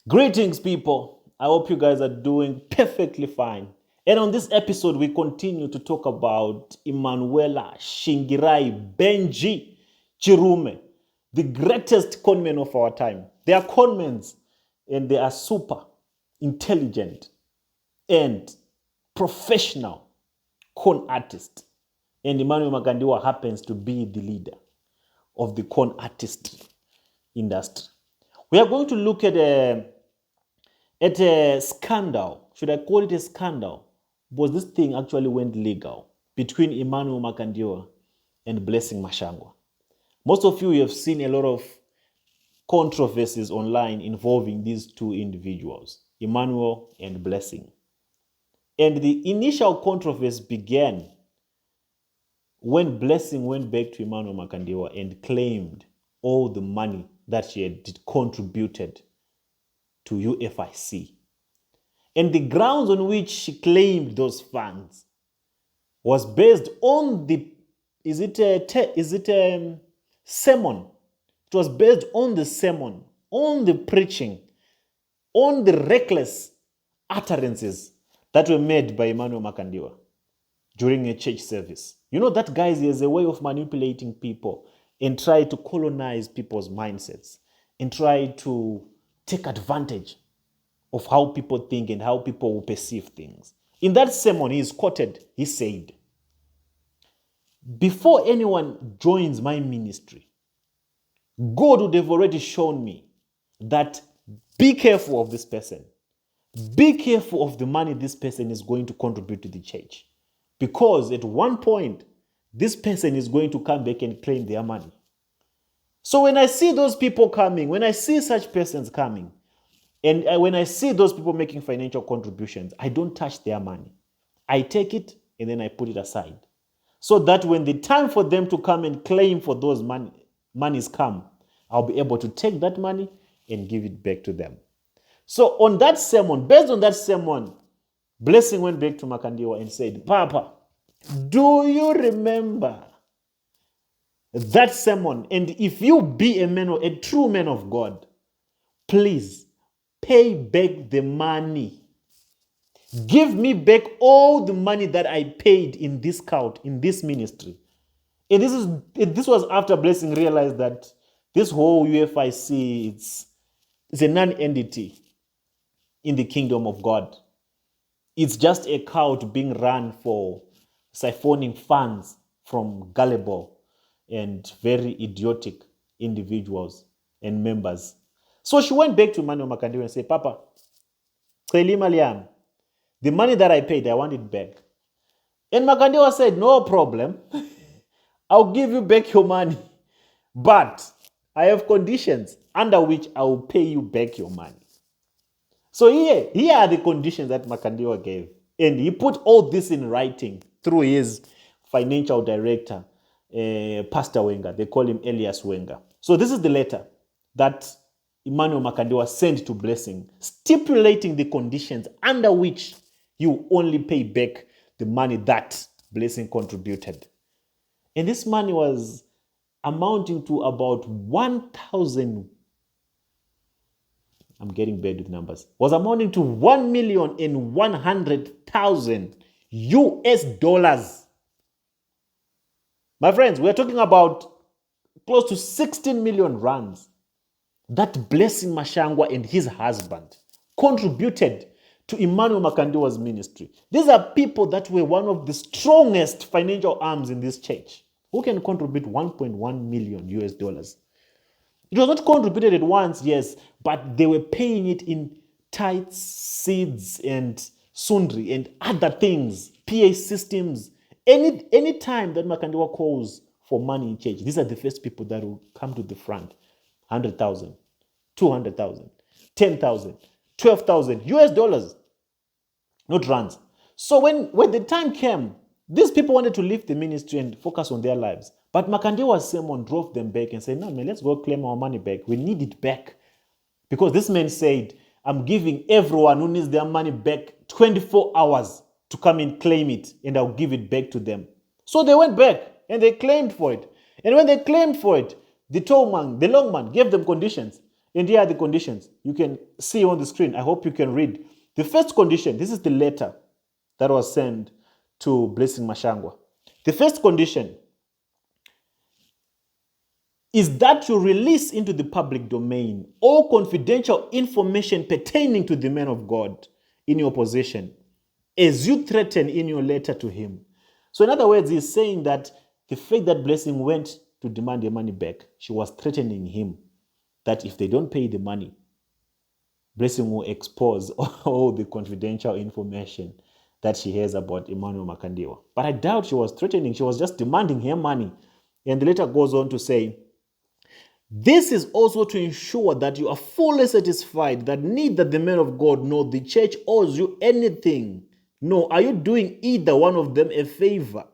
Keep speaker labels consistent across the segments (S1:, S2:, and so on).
S1: Greetings, people. I hope you guys are doing perfectly fine. And on this episode, we continue to talk about Emanuela Shingirai Benji Chirume, the greatest conmen of our time. They are conmen and they are super intelligent and professional con artists. And Emmanuel Makandiwa happens to be the leader of the con artist industry. We are going to look at a scandal. Should I call it a scandal? Because this thing actually went legal between Emmanuel Makandiwa and Blessing Mashangwa. Most of you have seen a lot of controversies online involving these two individuals, Emmanuel and Blessing. And the initial controversy began when Blessing went back to Emmanuel Makandiwa and claimed all the money that she had contributed to UFIC. And the grounds on which she claimed those funds was based on the, sermon? It was based on the sermon, on the preaching, on the reckless utterances that were made by Emmanuel Makandiwa during a church service. You know, that guy is a way of manipulating people and try to colonize people's mindsets and try to take advantage of how people think and how people will perceive things. In that sermon, he is quoted, he said, "Before anyone joins my ministry, God would have already shown me that be careful of this person. Be careful of the money this person is going to contribute to the church. Because at one point, this person is going to come back and claim their money." So when I see those people coming, when I see such persons coming, and when I see those people making financial contributions, I don't touch their money. I take it and then I put it aside. So that when the time for them to come and claim for those monies come, I'll be able to take that money and give it back to them. So on that sermon, based on that sermon, Blessing went back to Makandiwa and said, "Papa, do you remember that sermon? And if you be a true man of God, please pay back the money. Give me back all the money that I paid in this cult, in this ministry." And this was after Blessing realized that this whole UFIC is a non-entity in the kingdom of God. It's just a cult being run for siphoning funds from gullible and very idiotic individuals and members. So she went back to Emmanuel Makandiwa and said, "Papa, the money that I paid, I want it back." And Makandiwa said, "No problem. I'll give you back your money. But I have conditions under which I will pay you back your money." So here are the conditions that Makandiwa gave. And he put all this in writing through his financial director, Pastor Wenger. They call him Elias Wenger. So this is the letter that Emmanuel Makandiwa sent to Blessing, stipulating the conditions under which you only pay back the money that Blessing contributed. And this money was amounting to about 1,000. I'm getting bad with numbers. Was amounting to $1,100,000 US. My friends, we're talking about close to 16 million rands that Blessing Mashangwa and his husband contributed to Emmanuel Makandiwa's ministry. These are people that were one of the strongest financial arms in this church who can contribute 1.1 million US. It was not contributed at once, yes, but they were paying it in tithes, seeds, and sundry, and other things, PA systems. Any time that Makandiwa calls for money in church, these are the first people that will come to the front. 100,000, 200,000, 10,000, 12,000 US, not rands. So when the time came, these people wanted to leave the ministry and focus on their lives. But Makandiwa's sermon drove them back and said, "No, man, let's go claim our money back. We need it back." Because this man said, "I'm giving everyone who needs their money back 24 hours to come and claim it, and I'll give it back to them." So they went back and they claimed for it. And when they claimed for it, the long man gave them conditions. And here are the conditions. You can see on the screen. I hope you can read. The first condition, this is the letter that was sent to Blessing Mashangwa. The first condition is that you release into the public domain all confidential information pertaining to the man of God in your possession, as you threaten in your letter to him. So in other words, he's saying that the fact that Blessing went to demand the money back, she was threatening him that if they don't pay the money, Blessing will expose all the confidential information that she has about Emmanuel Makandiwa. But I doubt she was threatening. She was just demanding her money. And the letter goes on to say, this is also to ensure that you are fully satisfied that neither the man of God nor the church owes you anything. No, are you doing either one of them a favor?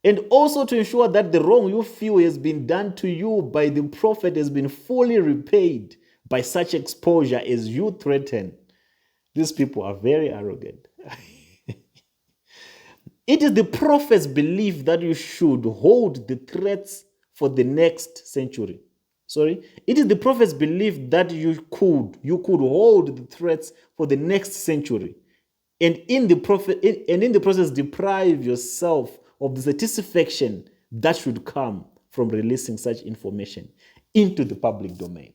S1: And also to ensure that the wrong you feel has been done to you by the prophet has been fully repaid by such exposure as you threaten. These people are very arrogant. It is the prophet's belief that you should hold the threats for the next century. It is the prophet's belief that you could hold the threats for the next century, and in the process deprive yourself of the satisfaction that should come from releasing such information into the public domain.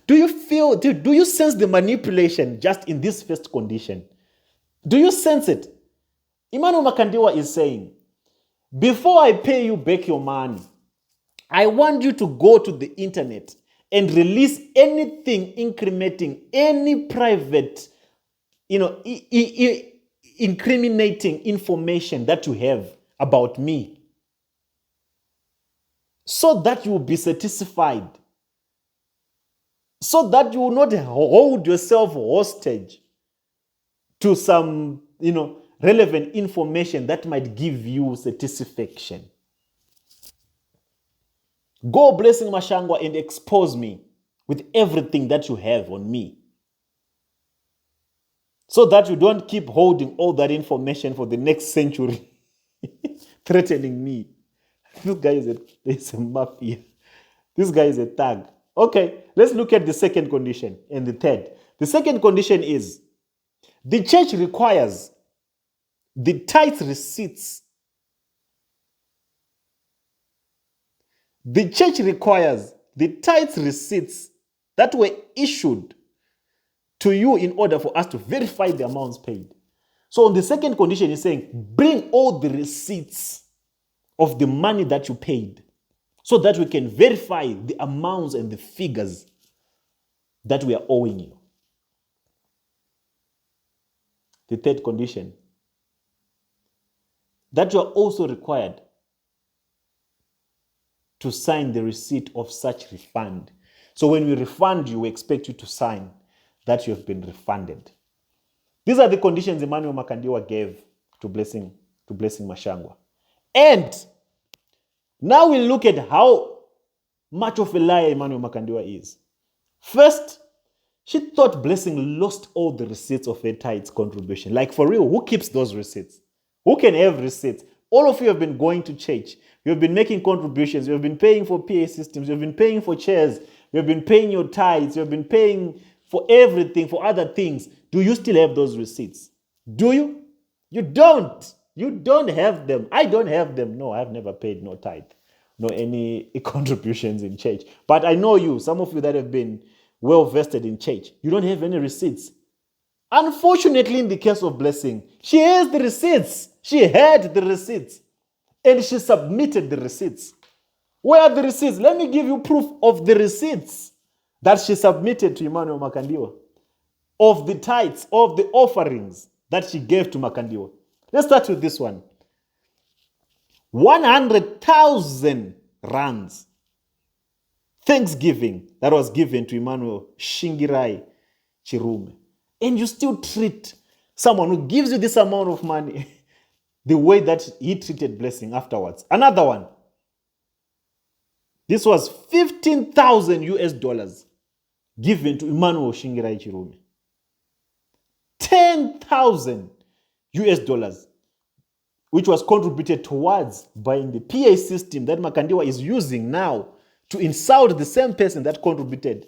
S1: Do you sense the manipulation just in this first condition? Do you sense it? Emmanuel Makandiwa is saying, before I pay you back your money, I want you to go to the internet and release anything incriminating, any private, incriminating information that you have about me, so that you will be satisfied, so that you will not hold yourself hostage to some, relevant information that might give you satisfaction. Go, Blessing Mashangwa, and expose me with everything that you have on me, so that you don't keep holding all that information for the next century, threatening me. This guy is a mafia. This guy is a thug. Okay, let's look at the second condition and the third. The second condition is the church requires the tithe receipts. The church requires the tithe receipts that were issued to you in order for us to verify the amounts paid. So on the second condition, he's saying, bring all the receipts of the money that you paid so that we can verify the amounts and the figures that we are owing you. The third condition, that you are also required to sign the receipt of such refund. So when we refund you, we expect you to sign that you have been refunded. These are the conditions Emmanuel Makandiwa gave to Blessing Mashangwa. And now we look at how much of a liar Emmanuel Makandiwa is. First, she thought Blessing lost all the receipts of her tithes contribution. Like, for real, who keeps those receipts? Who can have receipts? All of you have been going to church. You have been making contributions. You have been paying for PA systems. You have been paying for chairs. You have been paying your tithes. You have been paying for everything, for other things. Do you still have those receipts? Do you? You don't. You don't have them. I don't have them. No, I've never paid no tithe, no any contributions in church. But I know you, some of you that have been well vested in church, you don't have any receipts. Unfortunately, in the case of Blessing, she has the receipts. She had the receipts. And she submitted the receipts. Where are the receipts? Let me give you proof of the receipts that she submitted to Emmanuel Makandiwa, of the tithes, of the offerings that she gave to Makandiwa. Let's start with this one. 100,000 rands. Thanksgiving that was given to Emmanuel Shingirai Chirume. And you still treat someone who gives you this amount of money the way that he treated Blessing afterwards. Another one. This was 15,000 US dollars given to Emmanuel Shingirai Chirume. 10,000 US dollars, which was contributed towards buying the PA system that Makandiwa is using now to insult the same person that contributed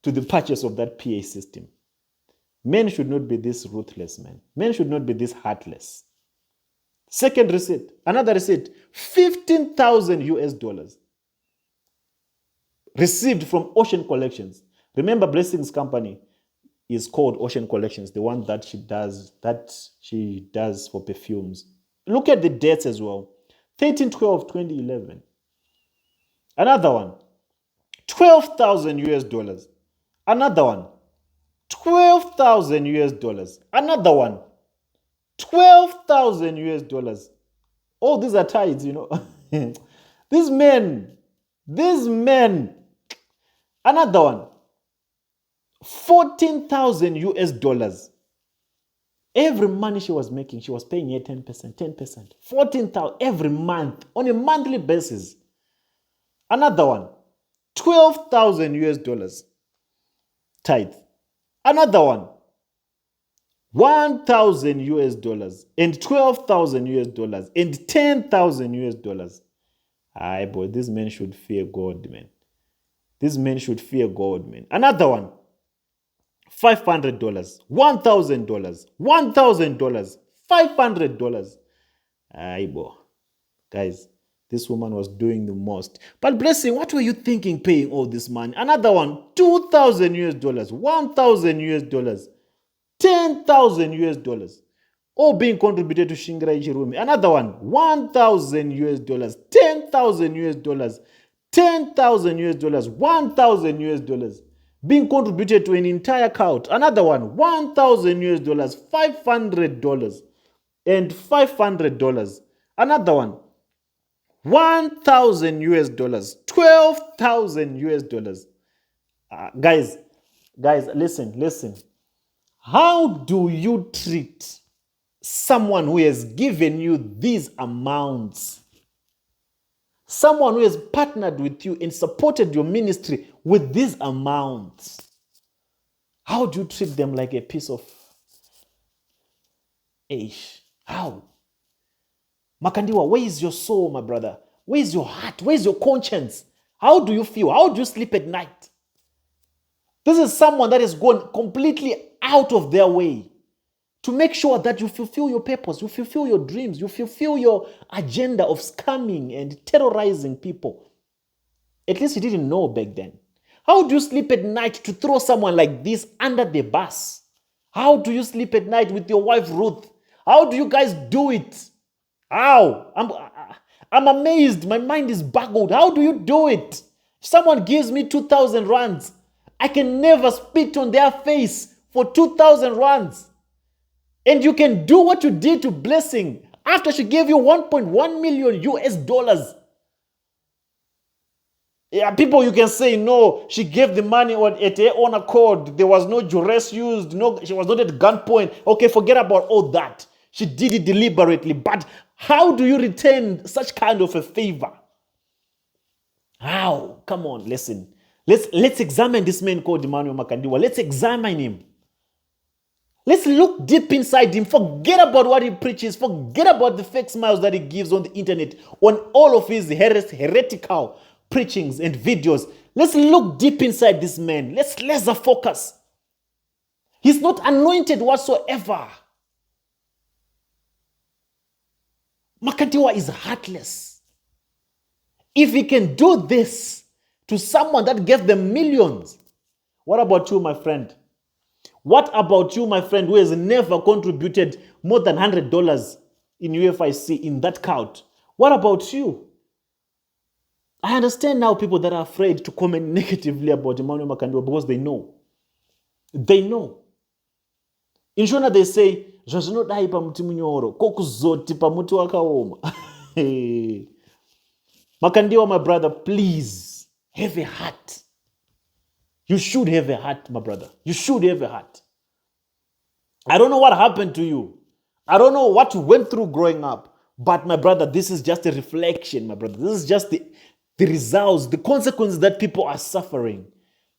S1: to the purchase of that PA system. Men should not be this ruthless, man. Men should not be this heartless. Second receipt, another receipt, 15,000 US dollars received from Ocean Collections. Remember, Blessing's company is called Ocean Collections, the one that she does for perfumes. Look at the dates as well. 13/12/2011. Another one, 12,000 US dollars. Another one, 12,000 US dollars. Another one, 12,000 US dollars. Oh, these are tithes, you know. These men. Another one, 14,000 US dollars. Every money she was making, she was paying her 10%. 14,000 every month on a monthly basis. Another one, 12,000 US dollars. Tithe. Another one, 1,000 US dollars and 12,000 US dollars and 10,000 US dollars. Aye, boy, these men should fear God, man. These men should fear God, man. Another one, $500, $1,000, $1,000, $500. Aye, boy. Guys, this woman was doing the most. But Blessing, what were you thinking paying all this money? Another one, 2,000 US dollars, 1,000 US dollars, 10,000 US dollars. All being contributed to Shingra Ichirumi. Another one, 1,000 US dollars, 10,000 US dollars, 10,000 US dollars, 1,000 US dollars. Being contributed to an entire cult. Another one, 1,000 US dollars, $500 and $500. Another one, 1,000 US dollars, 12,000 US dollars. Guys, listen. How do you treat someone who has given you these amounts? Someone who has partnered with you and supported your ministry with these amounts. How do you treat them like a piece of ash? How? Makandiwa, where is your soul, my brother? Where is your heart? Where is your conscience? How do you feel? How do you sleep at night? This is someone that has gone completely out of their way to make sure that you fulfill your purpose, you fulfill your dreams, you fulfill your agenda of scamming and terrorizing people. At least you didn't know back then. How do you sleep at night to throw someone like this under the bus? How do you sleep at night with your wife Ruth? How do you guys do it? How? I'm amazed. My mind is boggled. How do you do it? If someone gives me 2,000 rands, I can never spit on their face for 2,000 rands. And you can do what you did to Blessing after she gave you 1.1 million US dollars. Yeah, people, you can say, no, she gave the money at her own accord. There was no duress used. No, she was not at gunpoint. Okay, forget about all that. She did it deliberately. But how do you return such kind of a favor? How? Come on, listen. Let's examine this man called Emmanuel Makandiwa. Let's examine him. Let's look deep inside him. Forget about what he preaches. Forget about the fake smiles that he gives on the internet, on all of his heretical preachings and videos. Let's look deep inside this man. Let's laser focus. He's not anointed whatsoever. Makandiwa is heartless. If he can do this to someone that gave them millions, what about you, my friend? What about you, my friend, who has never contributed more than $100 in UFIC in that cult? What about you? I understand now people that are afraid to comment negatively about Emmanuel Makandiwa because they know. They know. In Shona they say, "Jazunodai pamuti munyoro, kokuzoti pamuti wakaoma." Makandiwa, my brother, please have a heart. You should have a heart, my brother. You should have a heart. I don't know what happened to you. I don't know what you went through growing up. But my brother, this is just a reflection, my brother. This is just the results, the consequences that people are suffering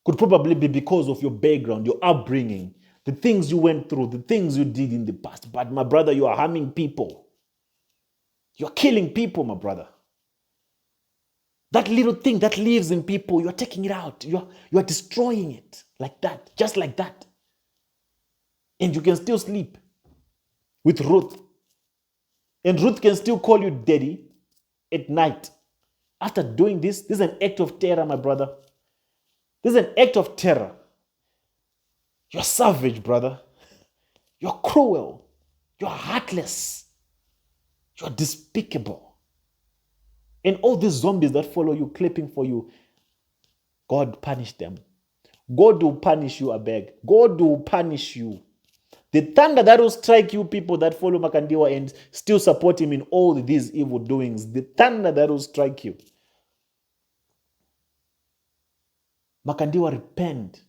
S1: could probably be because of your background, your upbringing, the things you went through, the things you did in the past. But my brother, you are harming people. You're killing people, my brother. That little thing that lives in people, you're taking it out. You're destroying it like that, just like that. And you can still sleep with Ruth. And Ruth can still call you daddy at night. After doing this is an act of terror, my brother. This is an act of terror. You're savage, brother. You're cruel. You're heartless. You're despicable. And all these zombies that follow you, clapping for you, God punish them. God will punish you, I beg. God will punish you. The thunder that will strike you people that follow Makandiwa and still support him in all these evil doings, the thunder that will strike you. Makandiwa, repent.